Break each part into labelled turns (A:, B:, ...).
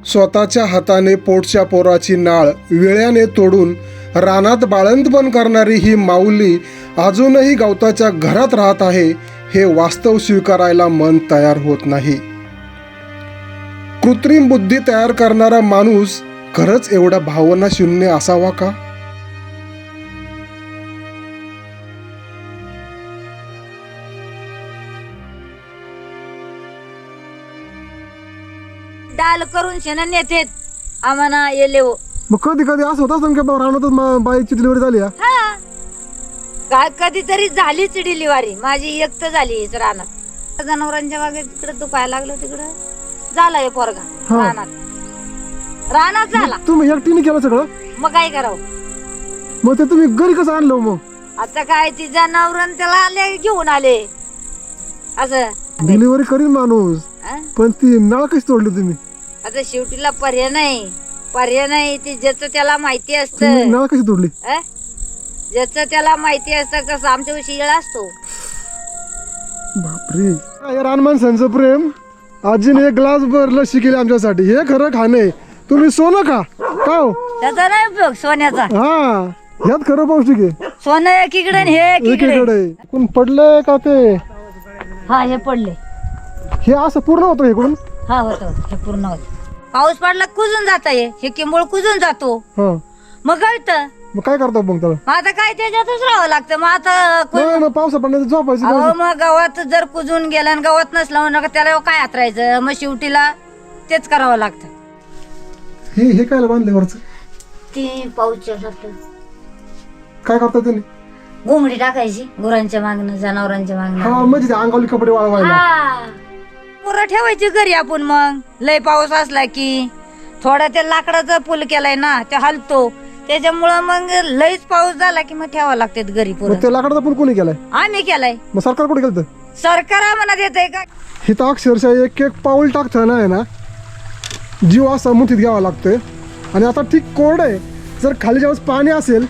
A: स्वतःच्या हाताने पोटच्या पोराची नाळ विळ्याने तोडून रानात बाळंतपण करणारी ही माऊली अजूनही गवताच्या घरात राहत आहे, हे वास्तव स्वीकारायला मन तयार होत नाही. कृत्रिम बुद्धी तयार करणारा माणूस खरंच एवढा भावना शून्य असावा का?
B: डाल करून शेण नेतेत आम्हाला येले हो.
A: मग कधी कधी असं होत असतं की रानातच बाईची डिलिव्हरी झाली.
B: हा काय कधीतरी झालीच डिलिव्हरी माझी, एक तर झाली रानात. जनावरांच्या बागेत तिकडे दुखायला लागलं, तिकडं झाला हे पोरगा रानात झाला.
A: तुम्ही एकटीने केलं सगळं?
B: मग काय करावं?
A: मग ते तुम्ही घरी कसं आणलं? मग
B: आता काय ती जनावर त्याला आले घेऊन आले असं
A: डिलिव्हरी करीन माणूस, पण ती नळ कशी तोडली तुम्ही?
B: आता शेवटीला पर्याय नाही ती ज्याचं त्याला माहिती असतं.
A: नळ कशी तोडली?
B: ज्याचं त्याला माहिती असतं कसं आमच्या शिळ असतो.
A: बापरे, या रान माणसांचं प्रेम. आजीने एक ग्लास भर लस्सी केली आमच्यासाठी. हे खरं खाणे. तुम्ही सोनं का हो?
B: त्याचा नाही उपयोग सोन्याचा.
A: हा, ह्यात खरं पौष्टिक आहे.
B: सोनं एकीकडे हे
A: एकीकडे. कोण पडले का ते?
B: हा हे पडले.
A: हे असं पूर्ण होतं इकडून?
B: हा होत हे पूर्ण होत. पाऊस पडला कुजून जात हे किंबळ कुजून जातो. मग गळत.
A: मग काय करतो मग त्याला?
B: आता काय त्याच्यातच राहावं लागतं. मग आता
A: पावसा पडण्याचं झोपायचं.
B: मग गावात जर कुजून गेला आणि गावात नसलं मग त्याला काय हातरायचं? मग शेवटीला तेच करावं लागतं.
A: हे काय बांधले वरच?
B: ती पाऊसच्या
A: काय करतात त्याने?
B: घोंगडी टाकायची गुरांच्या मागणं, जनावरांच्या मागणं.
A: म्हणजे अंगावली कपडे वाळवायला.
B: पुरं ठेवायची घरी आपण. मग लय पाऊस असला की थोडा ते लाकडाचा पूल केलाय ना, ते हलतो त्याच्यामुळं मग लयच पाऊस झाला की मग ठेवावं लागते घरी. पुरं
A: ते लाकडाचा पूल कोणी केलाय?
B: आम्ही केलाय.
A: मग सरकार कुठे गेलं?
B: सरकार आम्हाला देतय का?
A: हे तर अक्षरशः एक एक पाऊल टाकताना आहे ना जीव असा मुठीत घ्यावा लागतोय. आणि आता ठीक कोरड आहे, जर खाली ज्यावेळेस पाणी असेल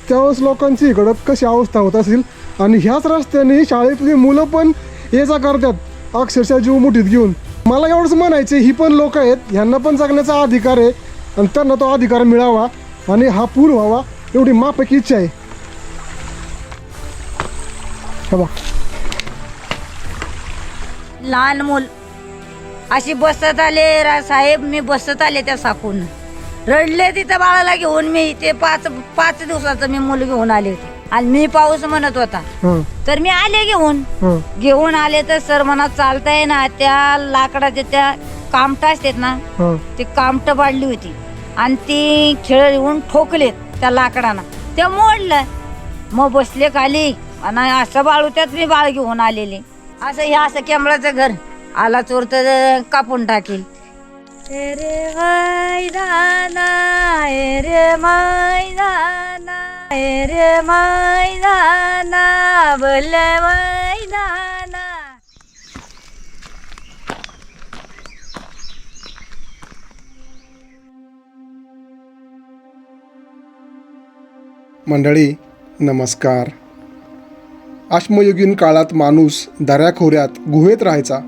A: त्यावेळेस लोकांची इकडं कशी अवस्था होत असेल. आणि ह्याच रस्त्याने शाळेतली मुलं पण ये जा करतात अक्षरशः जीव मुठीत घेऊन. मला एवढंच म्हणायचं, ही पण लोक आहेत, ह्यांना पण जगण्याचा अधिकार आहे आणि त्यांना तो अधिकार मिळावा आणि हा पूल व्हावा एवढी मापेकी इच्छा आहे.
B: लहान मूल अशी बसत आले साहेब, मी बसत आले त्या साकून रडले तिथं बाळाला घेऊन. मी ते पाच दिवसाचं मी मूल घेऊन आले होते आणि मी पाऊस म्हणत होता तर मी आले घेऊन आले. तर सर म्हणा चालताय ना, त्या लाकडाचे त्या कामट असतात ना, ते कामट पाडली होती आणि ती खेळ येऊन ठोकलेत त्या लाकडाना, ते मोडलं. मग बसले खाली आणि असं बाळ त्यात मी बाळ घेऊन आलेले. असं हे असं केंबळाचं घर आला चोर तर कापून टाकेल. रे मैदाना रे मैदाना रे मैदाना बोल मैदाना.
A: मंडळी नमस्कार. अश्मयुगीन काळात माणूस दऱ्याखोऱ्यात गुहेत राहायचा.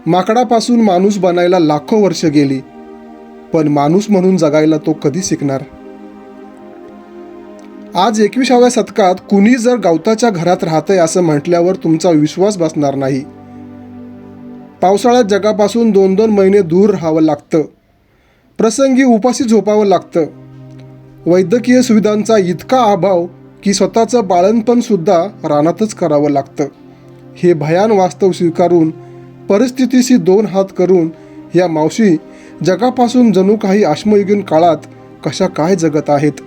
A: माकडापासून माणूस बनायला लाखो वर्ष गेली, पण माणूस म्हणून जगायला तो कधी शिकणार? आज 21व्या शतकात कुणी जर गवताच्या घरात राहतंय असं म्हटल्यावर तुमचा विश्वास बसणार नाही. पावसाळ्यात जगापासून 2-2 महिने दूर राहावं लागतं. प्रसंगी उपाशी झोपावं लागतं. वैद्यकीय सुविधांचा इतका अभाव की स्वतःचं बाळंतपण सुद्धा रानातच करावं लागतं. हे भयान वास्तव स्वीकारून परिस्थितीशी 2 हात करून या मावशी जगापासून जणू काही अश्मयुगीन काळात कशा काय जगत आहेत.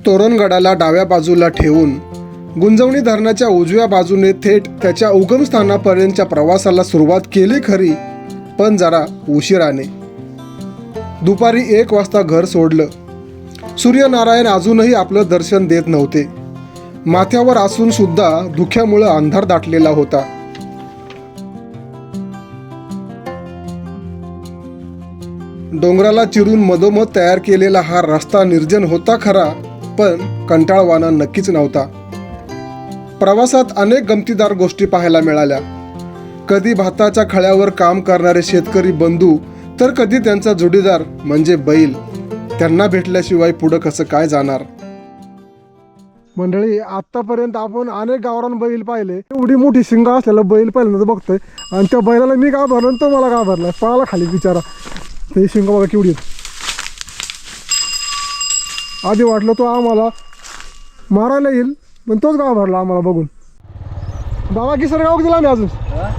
A: तोरणगडाला डाव्या बाजूला ठेवून गुंजवणी धरणाच्या उजव्या बाजूने थेट त्याच्या उगमस्थानापर्यंतच्या प्रवासाला सुरुवात केली खरी, पण जरा उशिराने. दुपारी 1 वाजता घर सोडलं. सूर्यनारायण अजूनही आपलं दर्शन देत नव्हते. माथ्यावर असून सुद्धा धुक्यामुळे अंधार दाटलेला होता. डोंगराला चिरून मधोमध तयार केलेला हा रस्ता निर्जन होता खरा, पण कंटाळवाणा नक्कीच नव्हता. प्रवासात अनेक गमतीदार गोष्टी पाहायला मिळाल्या. कधी भाताच्या खळ्यावर काम करणारे शेतकरी बंधू, तर कधी त्यांचा जोडीदार म्हणजे बैल. त्यांना भेटल्याशिवाय पुढं कसं काय जाणार. मंडळी, आतापर्यंत आपण अनेक गावरान बैल पाहिले. एवढी मोठी शिंग असलेला बैल पहिल्यांदा बघतोय, आणि त्या बैलाला मी का भरला तो मला का भरला, पळाला खाली बिचारा. ते शिंग बघा केवढी आहेत. आधी वाटलं तो आम्हाला मारायला येईल, पण तोच गाव भरला आम्हाला बघून. बाबा गिसर गाव दिला मी अजून.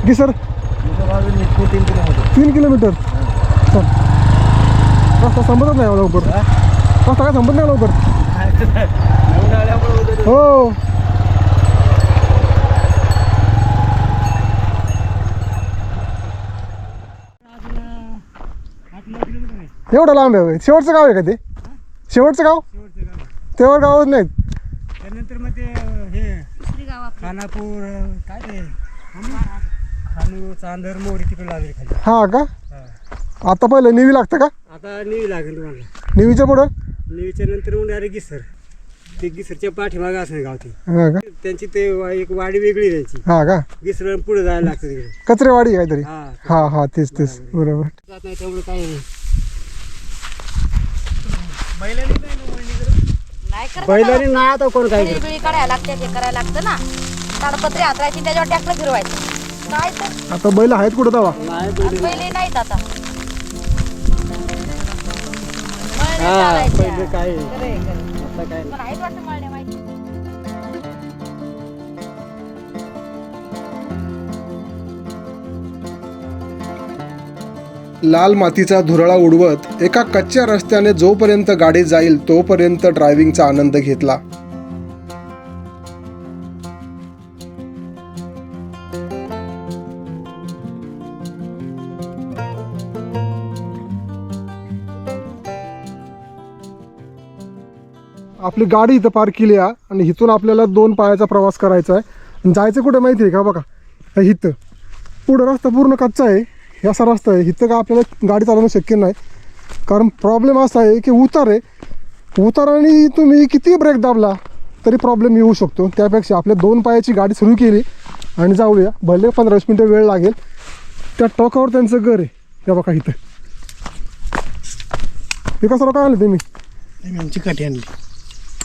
A: Geyser 3 kilometre. रस्ता संपतच नाही लवकर. रस्ता काय संपत नाही लवकर. हो, एवढं लांब आहे. शेवटचं गाव आहे का ते? शेवटचं गाव तेव्हा गावच नाहीत.
C: त्यानंतर मग ते हे खानापूर काय ते खानू चांदर मोरी तिकडे लागले खाली.
A: हा का? आता पहिलं निवी लागतं का?
C: आता निवी लागेल तुम्हाला.
A: निवीच्या पुढं
C: निवीच्या नंतर मग डायरेक्ट गिसर. ते गिसरच्या पाठीमागे असं गाव ते.
A: हा का?
C: त्यांची ते एक वाडी वेगळी त्यांची.
A: हा का?
C: गिसर पुढे जायला लागतं तिकडे.
A: कचरेवाडी काहीतरी.
C: हा
A: हा हा, तेच तेच, बरोबर.
C: जात नाही त्यामुळे काही नाही.
B: नाही करत
C: बैलाने नाही आता कोण काय
B: बिळी बिळी काढायला लागते, ते करायला लागतं ना. ताडपत्री हातरायची, त्याच्यावर ट्रॅक्टर फिरवायचं. काय तर
A: आता बैल आहेत कुठं दावा?
C: नाही
B: पहिले नाहीत आता.
C: हा पहिले काय आता काय
B: पण आहेत वाटतं मळण्या माहिती.
A: लाल मातीचा धुरळा उडवत एका कच्च्या रस्त्याने जोपर्यंत गाडी जाईल तोपर्यंत ड्रायव्हिंगचा आनंद घेतला. आपली गाडी इथं पार्क केली आहे आणि इथून आपल्याला 2 पायाचा प्रवास करायचा आहे. जायचं कुठे माहिती आहे का? बघा इथं पुढं रस्ता पूर्ण कच्चा आहे. हे असा रस्ता आहे. इथं का आपल्याला गाडी चालवणं शक्य नाही, कारण प्रॉब्लेम असा आहे की उतार आहे. उताराने तुम्ही किती ब्रेक दाबला तरी प्रॉब्लेम येऊ शकतो. त्यापेक्षा आपल्या 2 पायाची गाडी सुरू केली आणि जाऊया. भले 15-20 मिनटं वेळ लागेल. त्या टोकावर त्यांचं घर आहे. हे बघा इथं. हे कसं काय आणलं तुम्ही?
C: आमची काठी आणली.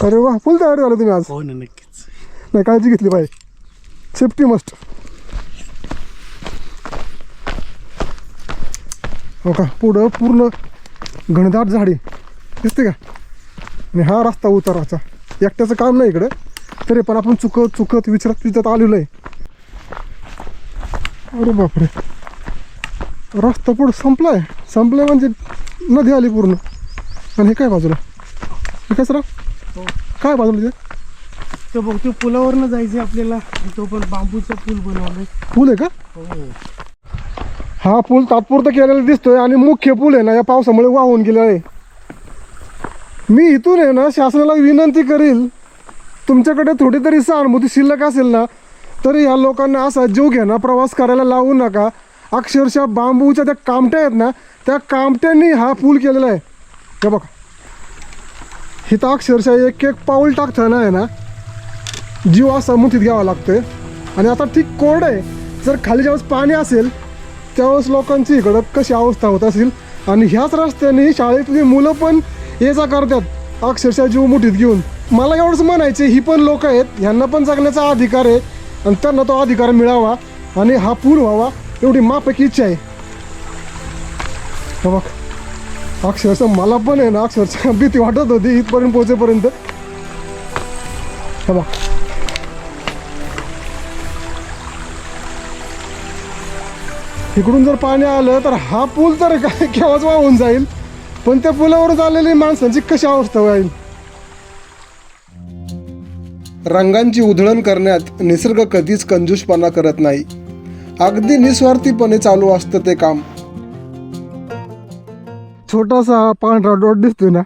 A: अरे वा, फुल तयारी झालं तुम्ही आज.
C: हो ना, नक्कीच.
A: नाही, काळजी घेतली पाहिजे. Safety must. हो का? पुढं पूर्ण घनदाट झाडी दिसते का? आणि हा रस्ता उताराचा. एकट्याचं काम नाही इकडं, तरी पण आपण चुकत विचारत आलेलो आहे. अरे बापरे, रस्ता पुढं संपलाय म्हणजे नदी आली पूर्ण. आणि हे काय बाजूला? हे कसं राव? काय बाजूला तिथे?
C: तो बघ, तो पुलावरनं जायचं आपल्याला. तो पण बांबूचा पूल बनवलाय.
A: पूल आहे का?
C: हो.
A: हा पूल तात्पुरता केलेला दिसतोय आणि मुख्य पूल आहे ना या पावसामुळे वाहून गेलेला आहे. मी इथून आहे ना शासनाला विनंती करील, तुमच्याकडे थोडी तरी सहानुभूती शिल्लक असेल ना, तरी ह्या लोकांना असा जीव घ्या ना, प्रवास करायला लावू नका. अक्षरशः बांबूच्या त्या कामट्या आहेत ना, त्या कामट्यांनी हा पूल केलेला आहे. हे बघा, इथं अक्षरशः एक पाऊल टाकताना आहे ना जीव असा मुठीत घ्यावा लागतोय. आणि आता ठीक कोरड आहे, जर खाली ज्यावेळेस पाणी असेल त्यावेळेस लोकांची इकडं कशी अवस्था होत असेल. आणि ह्याच रस्त्याने शाळेतली मुलं पण ये जा करतात अक्षरशः जीव मुठीत घेऊन. मला एवढंच म्हणायचं, ही पण लोक आहेत, ह्यांना पण जगण्याचा अधिकार आहे आणि त्यांना तो अधिकार मिळावा आणि हा पूल व्हावा एवढी माफक इच्छा आहे. बघ, अक्षरशः मला पण आहे ना अक्षरशः भीती वाटत होती इथपर्यंत पोहोचेपर्यंत. बघ, इकडून जर पाणी आलं तर हा पूल तर काय केव्हाच वाहून जाईल, पण त्या पुलावर चाललेली माणसांची कशी अवस्था होईल. रंगांची उधळण करण्यात निसर्ग कधीच कंजूसपणा करत नाही. अगदी निस्वार्थीपणे चालू असतं ते काम. छोटासा पांढरा डॉट दिसतोय ना,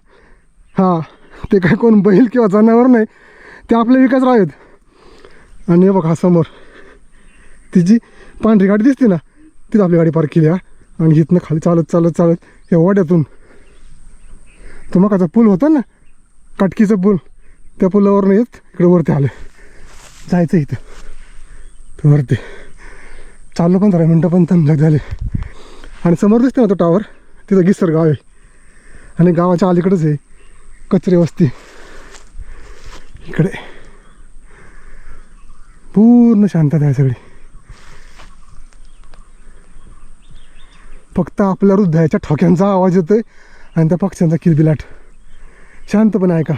A: हा ते काय कोण बैल किंवा जनावर नाही, ते आपले विकासराव आहेत. आणि हे बघा समोर तिची पांढरी गाडी दिसते ना, तिथं आपली गाडी पार्क केली आहे. आणि इथनं खाली चालत चालत चालत हे वाड्यातून तो मकाचा पूल होता ना, काटकीचा पूल, त्या पुलावरनं येत इकडे वरती आले. जायचं इथं वरती. चाललो 15 मिनटं पण थंड झाले. आणि समोर दिसते ना तो टावर, तिथं गिसर गाव आहे. आणि गावाच्या अलीकडेच आहे कचरे वस्ती. इकडे पूर्ण शांतता आहे सगळी. फक्त आपल्या हृदयाच्या ठोक्यांचा आवाज येतोय आणि त्या पक्ष्यांचा किलबिलाट. शांतपणे ऐका.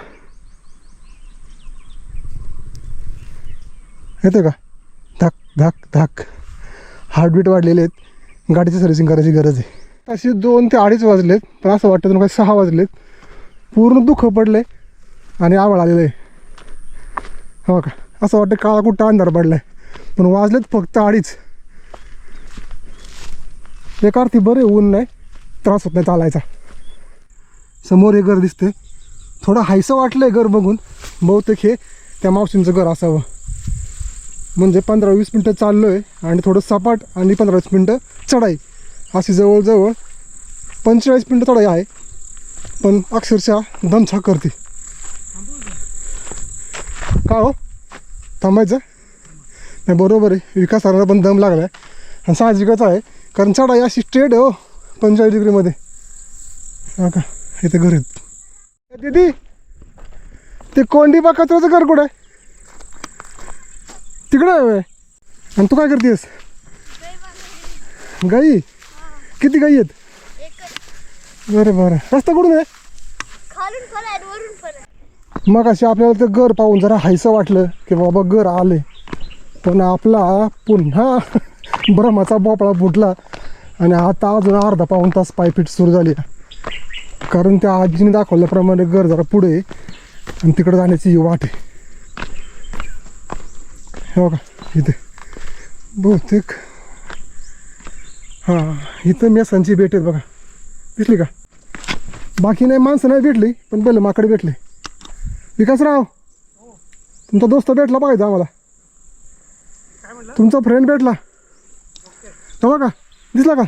A: येतं का? धाक धाक धाक. हार्टबीट वाढलेले आहेत. गाडीची सर्व्हिसिंग करायची गरज आहे. अशी 2 ते 2:30 वाजलेत, पण असं वाटतं काय 6 वाजलेत. पूर्ण दुःख पडले आणि आवळ आलेलं आहे. हो का? असं वाटतं काळा कुठं अंधार पडलाय, पण वाजलेत फक्त 2:30. एक अर्थी बरे, ऊन नाही, त्रास होत नाही चालायचा. समोर हे घर दिसते. थोडं हायसं वाटलंय घर बघून. बहुतेक हे त्या मावशींचं घर असावं. म्हणजे 15-20 मिनटं चाललो आहे आणि थोडं सपाट आणि 15-20 मिनटं चढाई, अशी जवळजवळ 45 मिनटं चढाई आहे. पण अक्षरशः दमछाक करते. का हो थांबायचं नाही? बरोबर आहे, विकासाला पण दम लागला आहे आणि साहजिकच आहे, कारण चढाई अशी स्ट्रेट आहे हो 45 डिग्रीमध्ये. हा का? इथे घर आहेत. दीदी, ते कोंडीबा कचऱ्याचं घर कुठं आहे? तिकडं आहे. आणि तू काय करतेस? गाई? किती गाई आहेत? बरं बरं. रस्ता कुठून आहे? मग अशी आपल्याला ते घर पाहून जरा हायसं वाटलं की बाबा घर आले, पण आपला पुन्हा भ्रमाचा बोपळा फुटला. आणि आता अजून अर्धा पाऊण तास पायपीट सुरू झाली, कारण त्या आजीने दाखवल्याप्रमाणे घर जरा पुढे आहे आणि तिकडे जाण्याची ही वाट आहे. हे बघा इथे बहुतेक, हां इथं मेसांची भेट आहेत बघा. दिसली का? बाकी नाही, माणसं नाही भेटली, पण बैल माकडे भेटले. विकासराव, तुमचा दोस्त भेटला बघायचा आम्हाला. तुमचा फ्रेंड भेटला तेव्हा का? दिसला का?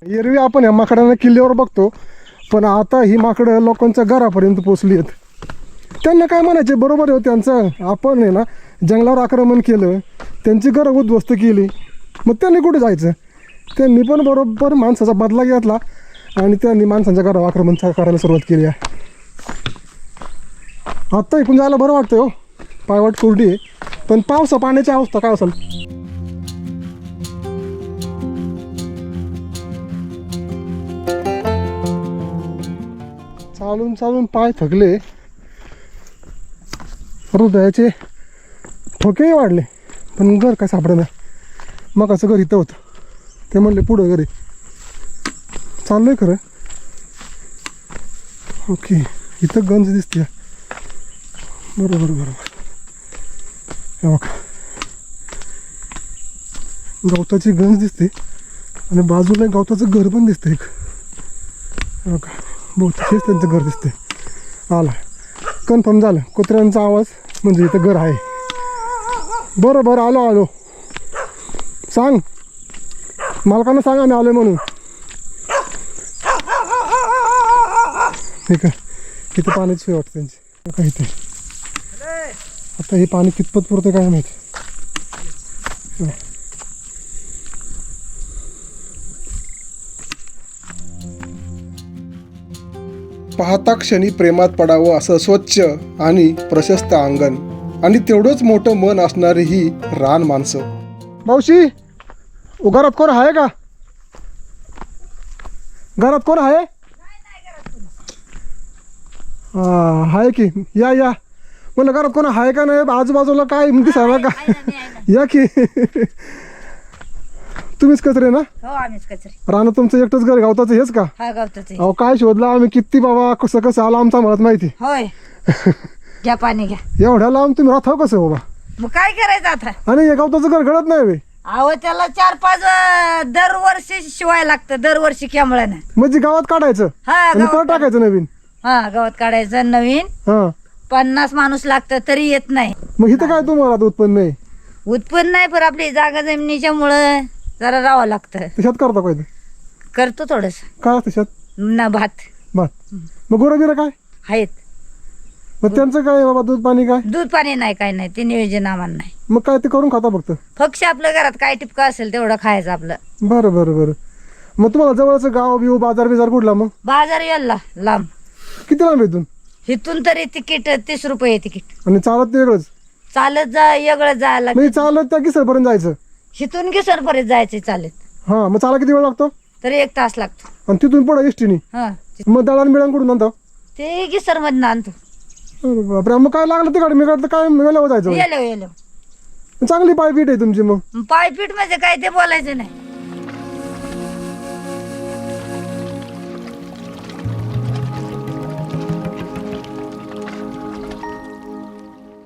A: एरवी आपण ह्या माकडांना किल्ल्यावर बघतो, पण आता ही माकडं लोकांच्या घरापर्यंत पोचली आहेत. त्यांना काय म्हणायचे? बरोबर आहे त्यांचं. आपण आहे ना जंगलावर आक्रमण केलं, त्यांची घरं उद्ध्वस्त केली, मग त्यांनी कुठे जायचं? त्यांनी पण बरोबर माणसाचा बदला घेतला आणि त्यांनी माणसांच्या घरावर आक्रमण करायला सुरुवात केली आहे. आत्ता इकडून जायला बरं वाटतं हो, पायवाट कोरडी आहे, पण पावसा पाण्याची अवस्था काय असेल? चालून चालून पाय थकले, हृदयाचे ठोकेही वाढले, पण घर काय सापडं नाही. मग असं घर इथं होतं, ते म्हणले पुढं घरी चाललोय खरं. ओके, इथं गंज दिसते. बरोबर बरोबर. हे बघा गवताची गंज दिसते आणि बाजूला गवताचं घर पण दिसतं एक. हे बघा बहुतेक हेच त्यांचं घर दिसते. आला, कन्फर्म झालं. कुत्र्यांचा आवाज म्हणजे इथं घर आहे. बरं बरं, आलो आलो. सांग मालकांना, सांगा मी आलोय म्हणून. ठीक आहे, इथं पाण्याची सोय वाटते त्यांची काय इथे. आता हे पाणी कितपत पुरतं काय माहिती. पाहता क्षणी प्रेमात पडावं असं स्वच्छ आणि प्रशस्त अंगण आणि तेवढंच मोठं मन असणारी ही रान माणसं. मावशी, घरात कोण आहे का? घरात कोण आहे? आहे की, या या. म्हणलं घरात कोण आहे का नाही? आजूबाजूला काय दिसायला का? या की. तुम्हीच कचरे ना?
B: हो आम्हीच कचरे.
A: रान तुमचं एकटंच घर गवताचं हेच का?
B: हा गवताचे.
A: अहो काय शोधलं आम्ही किती बाबा, कसं कसं आलं आमचा मला माहिती.
B: होय. घ्या पाणी घ्या.
A: एवढ्या लांब तुम्ही राहता कसं बाबा?
B: मग काय करायचं आता?
A: आणि हे गवताचं घर घडत नाही बे.
B: अहो त्याला 4-5 दरवर्षी शिवाय लागतं, दरवर्षी कॅमळ्यानं.
A: म्हणजे गावात काढायचं
B: हा
A: आणि परत
B: गावात
A: टाकायचं नवीन.
B: हा गावात काढायचं नवीन.
A: हा
B: 50 माणूस लागतं तरी येत नाही.
A: मग इथं काय तुम्हाला आता उत्पन्न नाही?
B: उत्पन्न नाही, पण आपली जागा जमिनीच्या मुळे जरा राहावं लागतं.
A: तशात करता काय?
B: करतो थोडस
A: काय तशात?
B: ना भात
A: बर. मग गोरं बिरं काय
B: आहेत.
A: मग त्यांचं काय बाबा दूध पाणी काय?
B: दूध पाणी नाही काय नाही ते नियोजन आम्हाला नाही.
A: मग काय ते करून खाता फक्त?
B: फक्त आपल्या घरात काय टिपकं असेल तेवढं खायचं आपलं.
A: बरं बरं बरं. मग तुम्हाला जवळचं गाव बिव बाजार बिजार कुठला मग?
B: बाजार यायला लांब.
A: किती लांब इथून?
B: इथून तरी तिकीट 30 रुपये तिकीट.
A: आणि चालत ते वेगळंच?
B: चालत जा वेगळं जायला.
A: म्हणजे चालत त्या किसरपर्यंत जायचं?
B: इथून घिसरपर्यंत जायचं चालत.
A: हा, मग चाला किती वेळ लागतो?
B: तरी 1 तास लागतो.
A: आणि तिथून पुढे एसटीने?
B: हा,
A: मग दळण बिळण कुठून आणतो?
B: ते घिसर मधनं आणतो.
A: अरे बापरे. मग काय लागलं तिकडे मी तर काय वेळेवर जायचं?
B: Yellow yellow.
A: चांगली पायपीट आहे तुमची मग.
B: पायपीट म्हणजे काय ते बोलायचं नाही.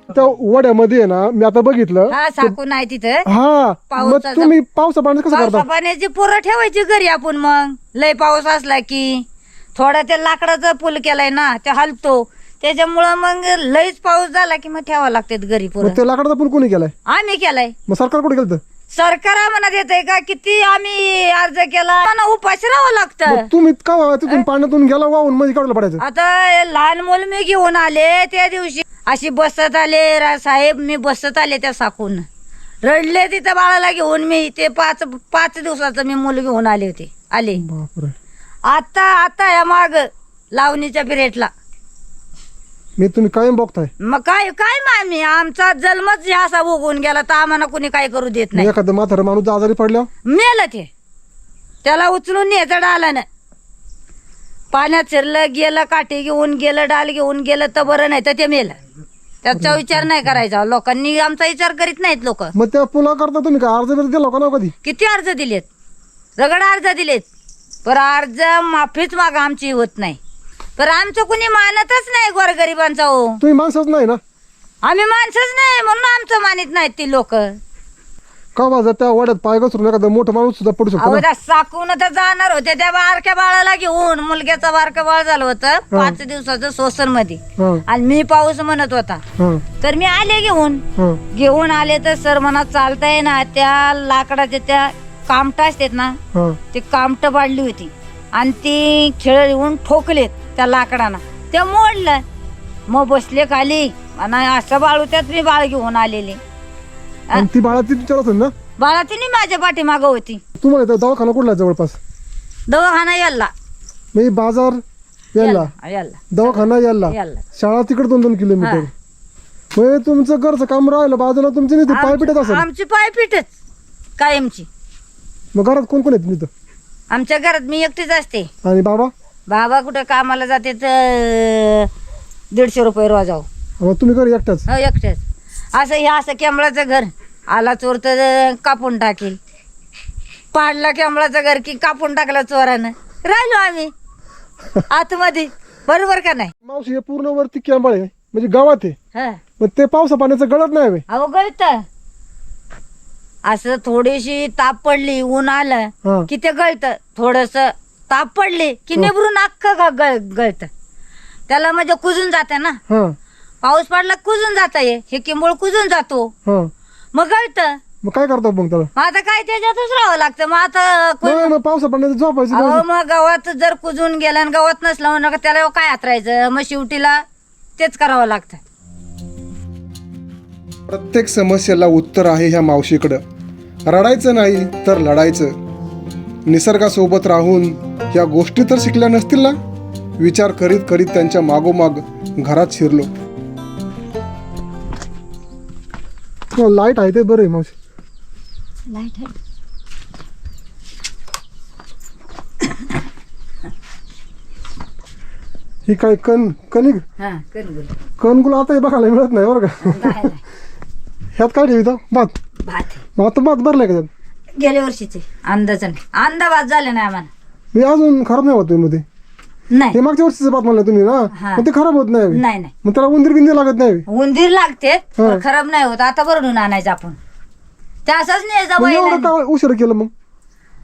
A: त्या वड्यामध्ये आहे ना, मी आता बघितलं.
B: हा, साकू नाही तिथं.
A: हा, मग
B: पावसाचं-
A: तुम्ही पावसा पाण्यात कसं
B: पावसा
A: करता?
B: पाण्याची पोरं ठेवायची घरी आपण. मग लय पाऊस असला की थोडा ते लाकडाचा पूल केलाय ना, ते हलतो त्याच्यामुळं मग लयच पाऊस झाला की मग ठेवा लागतात घरी
A: मग
B: पोरं.
A: ते लाकडाचा पूल कोणी केलाय?
B: आम्ही केलाय.
A: मग सरकार कुठे गेलं?
B: सरकार आम्हाला देतय का? किती आम्ही अर्ज केला, आम्हाला उपाशी राहावं लागतं.
A: मग तुम्ही का तिथून पाण्यातून गेला वाहून म्हणजे काढलं पडायचं?
B: आता हे लहान मुलं मी घेऊन आले त्या दिवशी अशी बसत आले साहेब, मी बसत आले त्या साकून रडले तिथं बाळाला घेऊन. मी ते 5 दिवसाचं मी मुलं घेऊन आले होते. आले
A: बापरे.
B: आता या माग लावणीच्या पिरियडला.
A: मी तुम्ही कायम बघताय.
B: मग काय काय मामी, आमचा जन्मच हे असा उगवून गेला तर आम्हाला कोणी काय करू देत नाही.
A: एखादं म्हातारं माणूस आजारी पडल्या
B: मेलं ते, त्याला उचलून न्यायचं डालानं. पाण्यात शिरलं गेलं, काठी घेऊन गेलं, डाल घेऊन गेलं तर बरं, नाही तर ते मेलं. त्याचा विचार नाही करायचा. लोकांनी आमचा विचार करीत नाहीत लोक.
A: मग त्या पुला करता तुम्ही काय अर्ज बिर्ज दिला का ना कधी?
B: किती अर्ज दिलेत, रगड अर्ज दिलेत, पर अर्ज माफीच माग आमची होत नाही. पर आमचं कुणी मानतच नाही गोरगरिबांचा. हो,
A: तुम्ही माणसंच नाही ना.
B: आम्ही माणसंच नाही म्हणून आमचं मानित नाहीत ती लोक.
A: का बाजार त्या वाड्यात पाय घसरून एखादा मोठा माणूस सुद्धा पडू शकतो ना?
B: साकून तर जाणार होते त्या बारक्या बाळाला घेऊन. मुलग्याचं बारकं बाळ झालं होतं 5 दिवसाचं सोसन मध्ये.
A: हा,
B: आणि मी पाऊस म्हणत होता
A: हा,
B: तर मी आले
A: हा.
B: घेऊन आले तर सर म्हणा चालताय ना, त्या लाकडाच्या त्या कामट असतात ना,
A: हा.
B: ते कामट पाडली होती आणि ती खेळ येऊन ठोकलेत त्या लाकडाना, ते मोडलं. मग बसले खाली आणि असं बाळ त्यात मी बाळ घेऊन आलेले.
A: आणि ती बाळा ती विचार असेल ना?
B: बाळा तिने माझ्या पाठीमागं होती.
A: तुम्हाला इथं दवाखाना कुठला आहे जवळपास?
B: दवाखाना यायला
A: म्हणजे बाजार यायला,
B: यायला
A: दवाखाना यायला,
B: यायला.
A: शाळा तिकडे 2-2 किलोमीटर.
B: हा.
A: म्हणजे तुमचं घरचं काम राहिलं बाजूला, तुमची नाही पाय पिटत असेल.
B: आमची पायपीटच कायमची.
A: मग घरात कोण कोण येत तिथं?
B: आमच्या घरात मी एकटीच असते.
A: आणि बाबा?
B: बाबा कुठं कामाला जाते तर 150 रुपये रोजाव.
A: मग तुम्ही घरी एकटाच?
B: हो, एकटेच. असं हे असं केंबळाचं घर आला चोर तर कापून टाकेल. पाडला केंबळाचं घर की कापून टाकलं चोरानं. राहिलो आम्ही आतमध्ये. बरोबर का नाही?
A: मावशी हे पूर्ण वरती कॅम्बळ आहे म्हणजे गावात आहे.
B: हा,
A: मग ते पावसा पाण्याचं गळत नाही बे?
B: अहो गळत. असं थोडीशी ताप पडली, ऊन
A: हा.
B: आलं की ते गळत. थोडस ताप पडली की नेबरून अख्खं गळत. त्याला म्हणजे कुजून जाते ना.
A: हा,
B: पाऊस पडला कुजून जात हे किंबळ कुजून जातो,
A: हा.
B: मग गळत.
A: मग काय करता मग त्याला?
B: मग आता काय त्याच्यातच राहावं लागतं. मग आता
A: नाही, मग पावसा पाण्याचं झोपायचं
B: अहो
A: नाही.
B: मग गवत जर कुजून गेलं आणि गवत नसलं म्हणून त्याला काय हातरायचं. मग शेवटीला तेच करावं लागतं.
A: प्रत्येक समस्येला उत्तर आहे ह्या मावशीकडं. रडायचं नाही तर लढायचं. निसर्गासोबत राहून ह्या गोष्टी तर शिकल्या नसतील ना? विचार करीत करीत त्यांच्या मागोमाग घरात शिरलो. लाईट आहे ते बरं आहे मावशी.
B: लाईट आहे.
A: ही काय कणिक
B: हा, कणगुल.
A: कणगुल आता हे बघायला मिळत नाही बरं का.
B: काय नाही.
A: ह्यात काय ठेवितो? भात.
B: भात
A: मग आता भात भरलाय का त्यात?
B: गेल्या वर्षीचे अंदाज झाले नाही आम्हाला.
A: मी अजून खराब नाही होत मध्ये.
B: नाही
A: हे मागच्या वर्षीचं भात म्हणलं तुम्ही ना,
B: हा.
A: मग ते खराब होत नाही.
B: नाही नाही.
A: मग त्याला उंदीर बिंदीर लागत नाही.
B: उंदीर लागते
A: हा.
B: पण खराब नाही होत. आता भरून आणायचं आपण. ते असंच न्यायचं
A: मग एवढं
B: बैलांनी.
A: का उशीर केलं मग?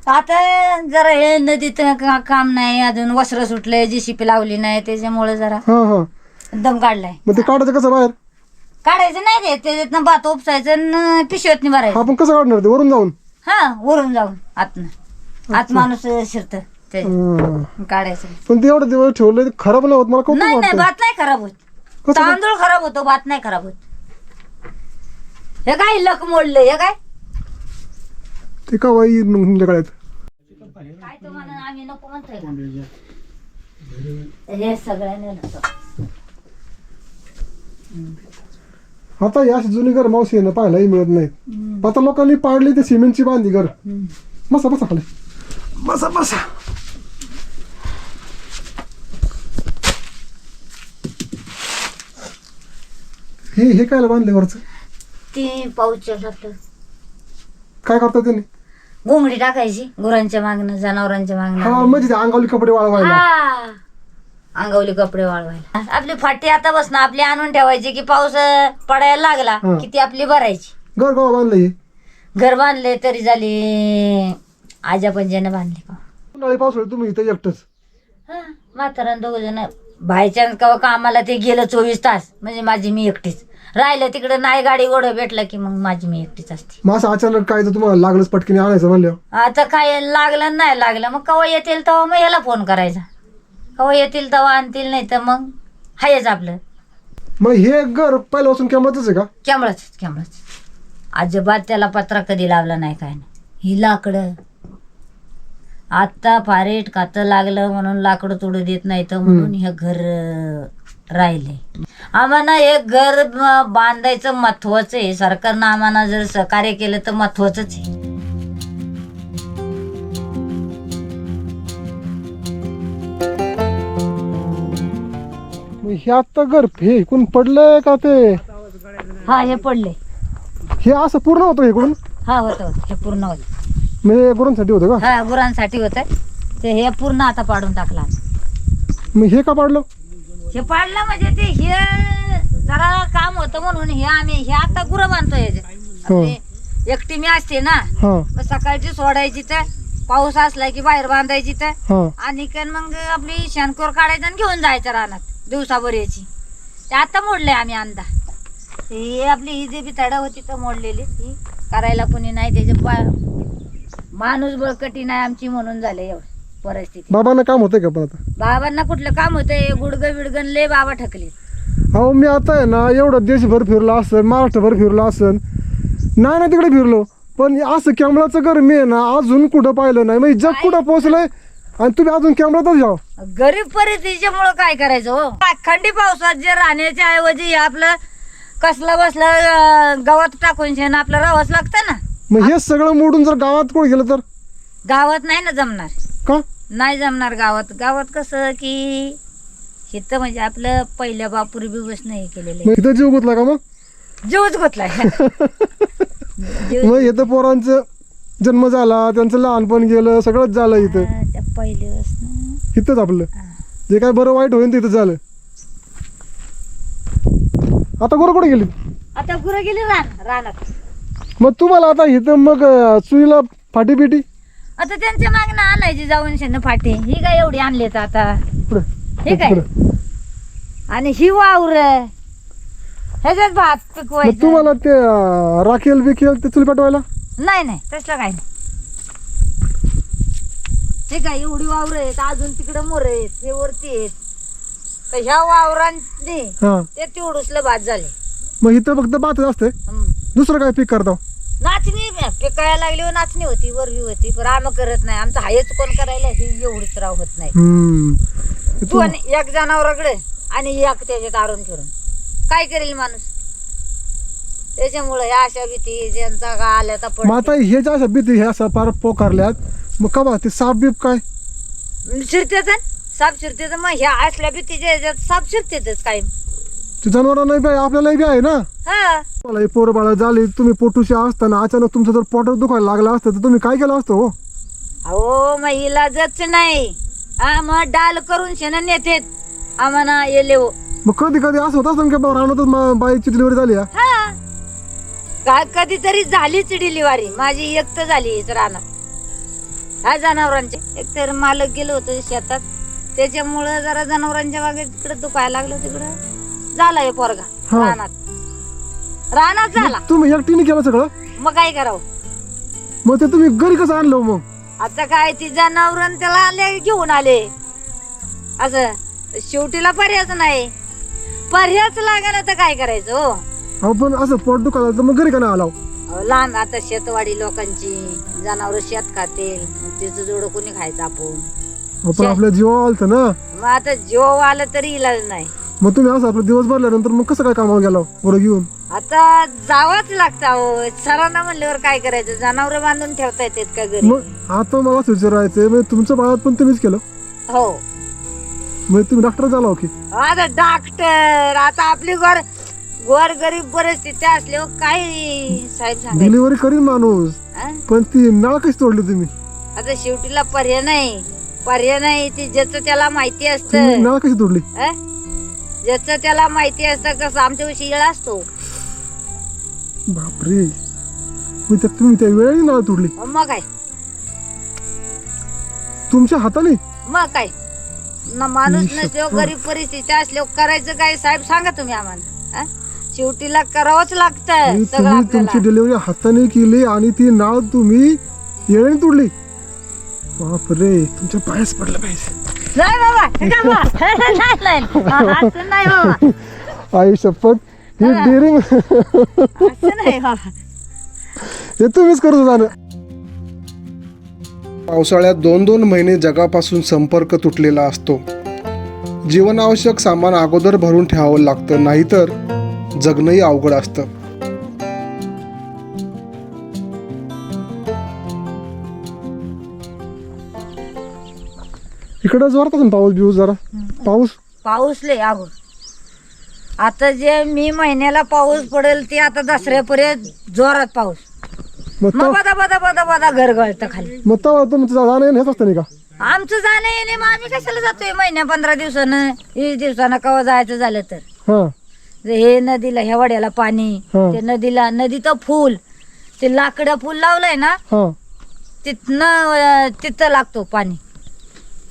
B: आता जरा हे नदीत काम नाही अजून, वस्त्र सुटले, जीसीपी लावली नाही त्याच्यामुळे जरा
A: हा हा.
B: दम काढलाय.
A: मग ते काढायचं कसं बाहेर?
B: काढायचं नाही ते, त्याच्यातनं भात उपसायचं आणि पिशवीतनी भरायचं.
A: आपण कसं काढणार ते वरून जाऊन?
B: हा, वरून जाऊन आतनं. आत माणूस शिरत ते
A: हा.
B: काढायचं.
A: पण ते एवढं दिवस ठेवलं ते खराब नाही होत? मला खूप
B: नाही नाही,
A: वाटतं.
B: भात नाही खराब होत.
A: कसं काय?
B: तांदूळ खराब होतो, भात नाही खराब होत. हे काय लक मोडलं, हे काय
A: ते का वाई तुमच्या गळ्यात?
B: काय तुम्हाला आम्ही नको म्हणतोय का? हे सगळ्यांनी नको.
A: आता या अशी जुनी घर मावशी आहे ना, पाहायलाही मिळत नाही. आता लोकांनी पाडली ते सिमेंटची बांधली घर. बसा बसा खाली, बसा बसा. हे कायला बांधले वरच?
B: ती पाऊच टाकलं.
A: काय करतात त्यांनी?
B: घोंगडी टाकायची गुरांच्या मागणं, जनावरांच्या
A: हा
B: मागणं.
A: म्हणजे ते अंगावली कपडे वाळवायला.
B: हा, अंगावली कपडे वाळवायला. आपली फाटी आता बसणं आपली आणून ठेवायची की पाऊस पडायला लागला
A: हा.
B: की ती आपली भरायची.
A: घर गाव बांधलं हे.
B: घर बांधले तरी झाले आजा पंजाने बांधले का.
A: उन्हाळी पावसाळी तुम्ही इथे एकटंच?
B: म्हातारा दोघ जण भाईच्या कवा कामाला ते गेलं 24 तास म्हणजे माझी मी एकटीच राहिलं. तिकडे नाही गाडी गोडं भेटलं की मग माझी मी एकटीच असते.
A: मग असं अचानक काय तर तुम्हाला लागलंच पटकीने आणायचं म्हणलं?
B: आता काय लागलं नाही लागलं मग कवा येतील तेव्हा मग याला फोन करायचा. कवा येतील तेव्हा आणतील, नाही तर मग हायच आपलं.
A: मग हे घर पहिल्यापासून केव्हाच आहे का?
B: कॅमळच अजिबात त्याला पत्रा कधी लावला नाही, काय नाही. ही लाकडं आत्ता फारेट खातं लागलं म्हणून लाकडं तोडू देत नाही तर म्हणून हे घर राहिले. आम्हाला हे घर बांधायचं महत्वाचं आहे. सरकारनं आम्हाला जर सहकार्य केलं तर महत्वाचंच आहे.
A: मग हे आता घर हे कोण पडलंय का ते?
B: हा, हे पडले.
A: हे असं पूर्ण होतं हे कोण?
B: हा, होतं हे पूर्ण होत.
A: म्हणजे गुरांसाठी होतं का?
B: हा, गुरांसाठी होत ते. हे पूर्ण आता पाडून टाकला.
A: मग हे का पाडलं?
B: हे पाडलं म्हणजे ते हे जरा काम होतं म्हणून हे आम्ही हे आता गुरं बांधतोय. आपली एकटी मी असते ना,
A: हा
B: मग सकाळची सोडायची तर पाऊस असला की बाहेर बांधायची तर
A: हा.
B: आणि मग आपली शेणखोर काढायचं आणि घेऊन जायचं रानात दिवसाभर याची. ते आता मोडले आम्ही अंदा. ही आपली ही जी बिताडा होती तर मोडलेली, ही करायला कोणी नाही. त्याचे माणूस बळकटी नाही आमची म्हणून झाले एवढं परिस्थिती.
A: बाबांना काम होतंय का पण आता?
B: बाबांना कुठलं काम होतंय? गुडगं बिडगन लय बाबा ठकले.
A: अहो मी आता आहे ना एवढं देशभर फिरलो असन, महाराष्ट्रभर फिरलो असन, नाही ना तिकडे फिरलो, पण असं कॅमळाचं घर मी आहे ना अजून कुठं पाहिलं नाही. म्हणजे जग कुठं पोहोचलंय आणि तुम्ही अजून कॅमळातच जाओ.
B: गरीब परिस्थितीच्यामुळं काय करायचं हो. खंडी पावसात जे राहण्याच्या ऐवजी हे आपलं कसलं बसलं गवत टाकून शेण आपलं राहावंच लागतं ना.
A: मग हे सगळं मोडून जर गावात कोण गेलं तर?
B: गावात नाही ना जमणार.
A: का
B: नाही जमणार गावात. गावात कसं की इथं म्हणजे आपलं पहिल्या बापूर्वी बसणं हे केलेलं
A: मग इथं जीव गुतला का? मग
B: जीवच गुतलाय.
A: मग इथं पोरांचं जन्म झाला, त्यांचं लहानपण गेलं, सगळंच झालं इथं.
B: त्या पहिले बसणं
A: इथंच आपलं जे काय बरं वाईट होईल तिथं झालं. आता गुरं कुठे गेली?
B: आता गुरं गेली रानात.
A: मग तुम्हाला आता इथं मग चुईला फाटी बिटी
B: आता त्यांच्या मागणं आणायची जाऊन शेण फाटे. ही काय एवढी आणले तर आता
A: पुढे
B: हे काय आणि ही वावर ह्याच्यात भात
A: मग
B: पिकवायचं.
A: तुम्हाला ते राखेल बिखेल ते चुली पेटवायला?
B: नाही नाही तसलं काय नाही. हे काय एवढी वावर आहेत, अजून तिकडे मोर आहेत, हे वरती आहेत. तर ह्या वावरांनी
A: हा.
B: ते तेवढूसलं भात झाले.
A: मग इथं फक्त भातच असते, दुसरं काय पीक करता?
B: नाचणी पिकायला लागली व नाचणी होती, वरवी होती, पण आम्ही करत नाही. आमचं हायच कोण करायला हे एवढीच राव होत नाही. तू आणि एक जनावराकडे आणि एक त्याच्यात आरून फिरून काय करेल माणूस. त्याच्यामुळे ह्या अशा भीती ज्यांचा का आल्या तर
A: मग आता हे ज्या अशा भीती ह्या अशा फार पोकारल्यात, मग का बा ते साप बीप काय
B: शिरतेच साप शिरतेच. मग ह्या असल्या भीतीच्या ह्याच्यात साप शिरतेच काय.
A: ते जनावरांना बी आहे, आपल्यालाही बी आहे ना.
B: हा,
A: मला हे पोरं बाळा झाली, तुम्ही पोटूशी असताना अचानक तुमचं जर पोटात दुखायला लागलं असतं तर तुम्ही काय केलं असतं हो?
B: अहो मग इलाजच नाही. हा, मग डाल करून शेण नेतेत आम्हाला येले हो.
A: मग कधी कधी असं होत असतं की बाबा रानातच बाईची डिलिव्हरी झाली.
B: हा, काय कधीतरी झालीच डिलिव्हरी माझी. एक तर झाली रानात ह्या जनावरांचे. एक तर मालक गेलो होतो शेतात, त्याच्यामुळं जरा जनावरांच्या मागे तिकडे दुखायला लागलं. तिकडं झाला हे पोरगा
A: हा.
B: रानात झाला.
A: तुम्ही एकटीने केलं सगळं?
B: मग काय करावं.
A: मग ते तुम्ही घरी कसं आणलं मग?
B: आता काय ती जनावर त्याला आले घेऊन आले. असं शेवटीला पर्यायच नाही. पर्यायच लागेल तर काय करायचं हो.
A: अहो पण असं पोट दुखायला तर मग घरी का नाही आलाव?
B: अहो, लांब आता शेतवाडी लोकांची जनावर शेत खातील, मग तिचं जोडं कोणी खायचं आपण.
A: अहो पण आपल्या जीवावर आलतं ना.
B: मग आता जीव आलं तरी इलाज नाही.
A: मग तुम्ही असं आपलं दिवस भरल्यानंतर मग कसं काय कामावर गेला बरं घेऊन?
B: आता जावंच लागतं अहो. सरांना म्हणल्यावर काय करायचं, जनावर बांधून ठेवता येतात का घरी?
A: मग आता मला विचारायचंय म्हणजे तुमचं बाळात पण तुम्हीच केलं
B: हो.
A: म्हणजे तुम्ही डॉक्टर झाला की?
B: आता डॉक्टर, आता आपली गोर गरीब परिस्थिती असल्यावर काय साहेब सांगायचं.
A: डिलिव्हरी करीन माणूस,
B: हा?
A: पण ती नाळ कशी तोडली तुम्ही?
B: आता शेवटीला पर्याय नाही. ती ज्याचं त्याला माहिती
A: तुम्ही
B: असतं.
A: नाळ कशी तोडली?
B: ज्याचं त्याला माहिती असतं. कसं आमच्याविषयी येळ असतो.
A: बापरे, मग तुम्ही त्या वेळेला नाळ तोडली
B: मग काय,
A: तुमच्या हाताने?
B: मग काय ना, माणूस नसल्यावर गरीब परिस्थिती असल्यावर करायचं काय साहेब सांगा तुम्ही आम्हाला. शेवटीला करावंच लागतं
A: आणि
B: सगळं
A: तुम्ही
B: आपल्याला.
A: तुमची डिलिव्हरी हाताने केली आणि ती नाळ तुम्ही येळेने तोडली? बापरे, तुमच्या पायास पडलं पाहिजे.
B: नाही बाबा, हे काय बाबा? असं नाही बाबा,
A: आई शपथ, ही डेअरिंग
B: असं नाही बाबा.
A: हे तुम्हीच करत होता ना. पावसाळ्यात 2-2 महिने जगापासून संपर्क तुटलेला असतो. जीवनावश्यक सामान अगोदर भरून ठेवावं लागतं, नाहीतर जगणंही अवघड असतं. इकडं जोरात असेल पाऊस बिऊस जरा.
B: पाऊस लय अगो. आता जे मे महिन्याला पाऊस पडेल ते आता दसऱ्यापर्यंत जोरात पाऊस.
A: मग
B: मग बदा घर गळतं खाली.
A: मग तेव्हा तुमचं जाणं येणं हेच असतं नाही का?
B: आमचं जाणं येणे, मग आम्ही कशाला जातोय महिन्या 15 दिवसानं 20 दिवसानं कवा जायचं झालं तर.
A: हा,
B: हे नदीला, ह्या वड्याला पाणी,
A: हा.
B: ते नदीचं फुल, ते लाकडं फुल लावलंय ना,
A: हा.
B: तिथं लागतो पाणी.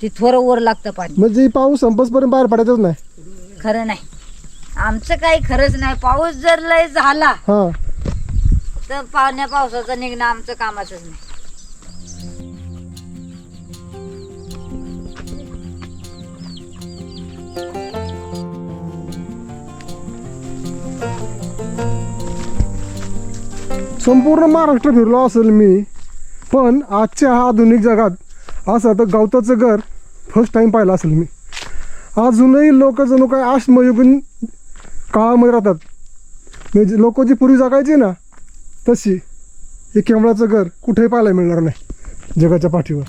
B: ती थोडं वर लागतं पाणी.
A: म्हणजे पाऊस संपसपर्यंत बाहेर पडायचंच नाही?
B: खरं नाही, आमचं काही खरंच नाही. पाऊस जर लय झाला
A: हा,
B: तर पावसाचं निघणं आमचं कामाचंच नाही.
A: संपूर्ण महाराष्ट्र फिरलो असेल मी, पण आजच्या आधुनिक जगात असं तर गवताचं घर फर्स्ट टाइम पाहिलं असेल मी. अजूनही लोक जणू काय आश्मयुगीन काळामध्ये राहतात. म्हणजे लोक जी पूर्वी जगायची ना तशी हे केंबळाचं घर कुठेही पाहायला मिळणार नाही जगाच्या पाठीवर.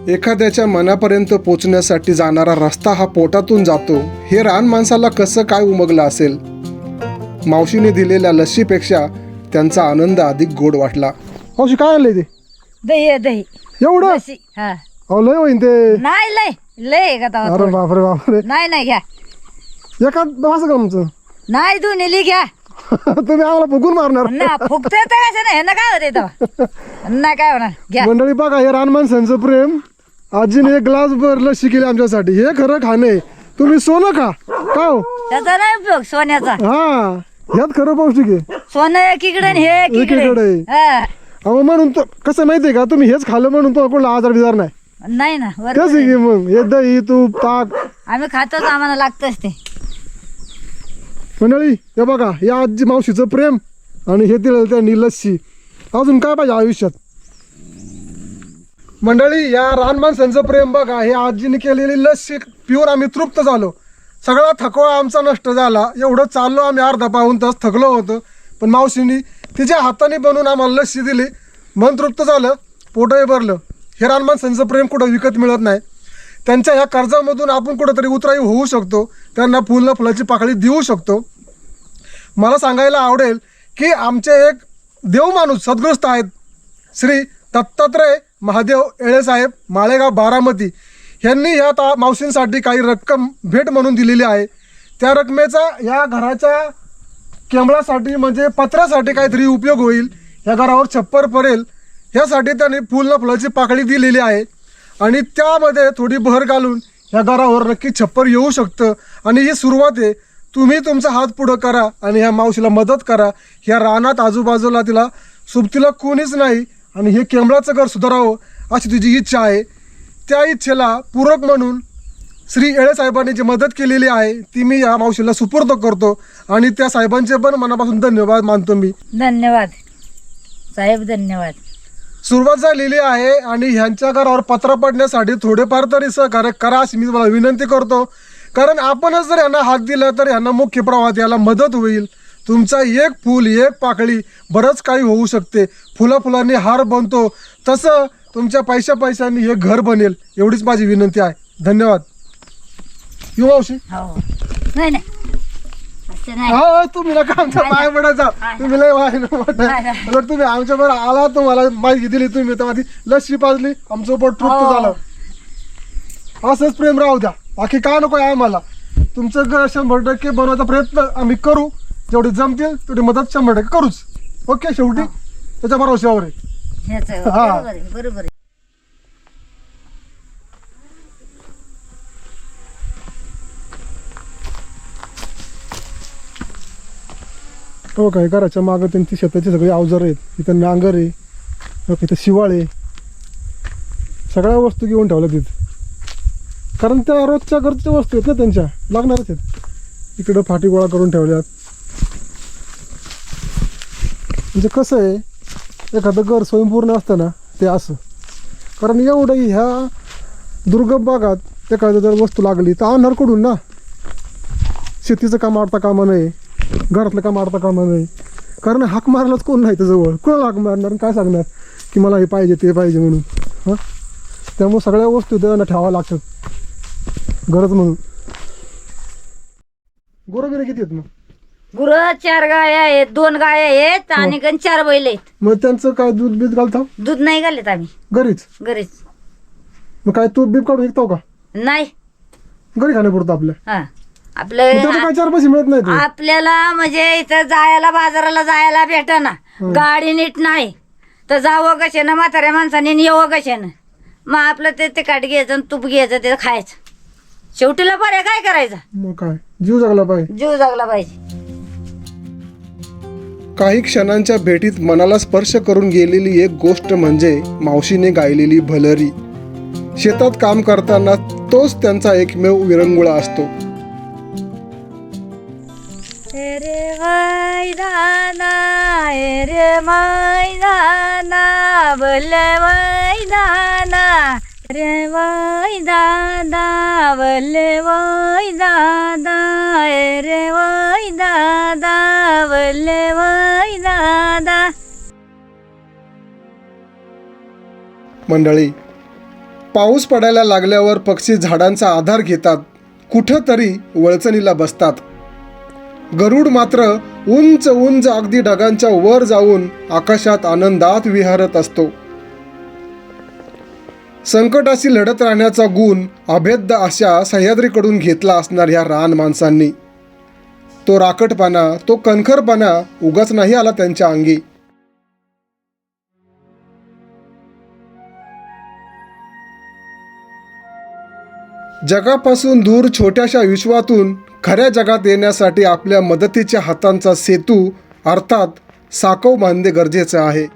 A: एखाद्याच्या मनापर्यंत पोचण्यासाठी जाणारा रस्ता हा पोटातून जातो, हे रान माणसाला कसं काय उमगलं असेल. मावशीने दिलेल्या लस्सीपेक्षा त्यांचा आनंद अधिक गोड वाटला. मावशी काय आणलंय ते?
B: दही
A: एवढं?
B: लस्सी. हा.
A: अहो लय होईन ते.
B: नाही लय का तेव्हा
A: अरे
B: थोडं.
A: बापरे बापरे,
B: नाही घ्या.
A: एका असं का आमचं?
B: नाही दोन्ही घ्या
A: तुम्ही आम्हाला फुकून मारणार.
B: ना. फुकतंय तर कसं नाही, ह्यानं काय होतंय तेव्हा? नाही काय होणार, घ्या.
A: मंडळी बघा, हे रान माणसांचं प्रेम. आजीने एक ग्लास भर लस्सी केली आमच्यासाठी. हे खरं खाणे. तुम्ही सोनं खा का हो?
B: त्याचा नाही उपयोग सोन्याचा.
A: हा, ह्यात खरं पौष्टिक आहे.
B: सोनं एकीकडे आणि हे
A: एकीकडे.
B: एकीकडे. हा.
A: अहो म्हणून तर कसं माहितीये का, तुम्ही हेच खाल्लं म्हणून तो कोणला आजार बिजार नाही.
B: नाही ना, बरोबर
A: कसं
B: आहे.
A: की मग हे दही तूप ताक.
B: आम्ही खातोच, आम्हाला लागतच ते.
A: मंडळी हे बघा, या आजी मावशीचं प्रेम आणि हे दिलं त्यांनी लस्सी. अजून काय पाहिजे आयुष्यात? मंडळी या रान माणसांचं प्रेम बघा, हे आजीने केलेली लस्सी पिऊन आम्ही तृप्त झालो. सगळा थकवा आमचा नष्ट झाला. एवढं चाललो आम्ही, अर्धा पाऊण तास थकलो होतो, पण मावशीने तिच्या हाताने बनवून आम्हाला लस्सी दिली. मन तृप्त झालं, पोटही भरलं. हे रान माणसांचं प्रेम कुठं विकत मिळत नाही. त्यांच्या ह्या कर्जामधून आपण कुठंतरी उतराई होऊ शकतो, त्यांना फुलनं फुलाची पाकळी देऊ शकतो. मला सांगायला आवडेल की आमचे एक देवमाणूस सद्गृस्त आहेत, श्री दत्तात्रय महादेव येळेसाहेब, माळेगाव बारामती. यांनी ह्या मावशींसाठी काही रक्कम भेट म्हणून दिलेली आहे. त्या रकमेचा ह्या घराच्या केंबळासाठी म्हणजे पत्र्यासाठी काहीतरी उपयोग होईल, ह्या घरावर छप्पर पडेल ह्यासाठी त्यांनी फुल फुलाची पाकळी दिलेली आहे. आणि त्यामध्ये थोडी भर घालून ह्या घरावर नक्की छप्पर येऊ शकतं. आणि ही सुरुवात आहे. तुम्ही तुमचा हात पुढं करा आणि ह्या मावशीला मदत करा. ह्या रानात आजूबाजूला तिला सोबतीला कोणीच नाही आणि हे केंबळाचं घर सुधारावं अशी तिची इच्छा आहे. त्या इच्छेला पूरक म्हणून श्री येळे साहेबांनी जी मदत केलेली आहे ती मी या मावशीला सुपूर्द करतो आणि त्या साहेबांचे पण मनापासून धन्यवाद मानतो मी.
B: धन्यवाद साहेब, धन्यवाद.
A: सुरुवात झालेली आहे आणि ह्यांच्या घरावर पत्रा पडण्यासाठी थोडेफार तरी सहकार्य करा अशी मी तुम्हाला विनंती करतो. कारण आपणच जर यांना हात दिला तर यांना मुख्य प्रवाहात याला मदत होईल. तुमचा एक फूल एक पाकळी बरंच काही होऊ शकते. फुलांनी हार बनतो, तसं तुमच्या पैशांनी हे घर बनेल एवढीच माझी विनंती आहे. धन्यवाद. येऊ मावशी?
B: हो नाही नाही असं नाही.
A: हा तुम्ही नका आमच्या पाय पडायचा. तुम्ही लय वाय तुम्ही आमच्या बरोबर आला, तुम्हाला माहिती दिली तुम्ही, तर माझी लस्सी पाजली, आमचं पोट तृप्त झालं. असंच प्रेम राहू द्या, बाकी काय नको आहे आम्हाला. तुमचं घर 100% बनवायचा प्रयत्न आम्ही करू. जेवढी जमतील तेवढी मदत 100% करूच. ओके, शेवटी त्याच्या भरोश्यावर आहे.
B: ह्याचं
A: हा.
B: बरोबर आहे, बरोबर आहे.
A: हो काय, घराच्या मागं त्यांची शेताची सगळी अवजार आहेत. इथं नांगर आहे, इथं शिवाळ आहे, सगळ्या वस्तू घेऊन ठेवल्या तिथं. कारण त्या रोजच्या घरच्या वस्तू आहेत ना, त्यांच्या लागणारच आहेत. इकडं फाटी गोळा करून ठेवल्यात. म्हणजे कसं आहे, एखादं घर स्वयंपूर्ण असतं ना ते असं. कारण एवढं ह्या दुर्गम भागात एखादं जर वस्तू लागली तर आणणार कडून ना. शेतीचं काम अडता कामा नये, घरातलं काम अडता कामा नये. कारण हाक मारायलाच कोण नाही जवळ. कोणाला हाक मारणार, काय सांगणार की मला हे पाहिजे ते पाहिजे म्हणून. हां, त्यामुळे सगळ्या वस्तू त्यांना ठेवाव्या लागतात गरज म्हणून. गुरं किती आहेत मग?
B: गुरं 4 गाया आहेत, 2 गाया आहेत आणि 4 बैल आहेत.
A: मग त्यांचं काय दूध बीज घालता?
B: दूध नाही घालत आम्ही
A: घरीच?
B: घरीच
A: मग काय तूप बीप काढून विकतो का?
B: नाही.
A: घरी खाण्यापुरतं आपल्या?
B: हा,
A: मग
B: आपलं
A: त्याचे काय 4 पैसे मिळत नाही?
B: आपल्याला म्हणजे इथं जायला बाजाराला जायला भेटना, गाडी नीट नाही तर जावं कशानं, म्हाताऱ्या माणसाने येवं कशानं. मग आपलं ते तिखट घ्यायचं आणि तूप घ्यायचं, ते खायचं. शेवटीला पर्याय काय करायचा?
A: मग काय, जीव जगला पाहिजे.
B: जीव जगला पाहिजे.
A: काही क्षणांच्या भेटीत मनाला स्पर्श करून गेलेली एक गोष्ट म्हणजे मावशीने गायलेली भलरी. शेतात काम करताना तोच त्यांचा एकमेव विरंगुळा असतो.
B: रे मैदाना, रे मैदाना, बल मैदाना, रे मैदाना, बल मैदाना, रे मैदाना, बल मैदाना.
A: मंडळी, पाऊस पडायला लागल्यावर पक्षी झाडांचा आधार घेतात, कुठंतरी वळचणीला बसतात. गरुड मात्र उंच उंच अगदी ढगांच्या वर जाऊन आकाशात आनंदात विहारत असतो. संकटाशी लढत राहण्याचा गुण अभेद्य अशा सह्याद्रीकडून घेतला असणार ह्या रान माणसांनी. तो राकटपणा, तो कणखरपणा उगाच नाही आला त्यांच्या अंगी. जगापासून दूर छोट्याशा विश्वातून खऱ्या जगात येण्यासाठी आपल्या मदतीच्या हातांचा सेतू अर्थात साकव बांधणे गरजेचे आहे.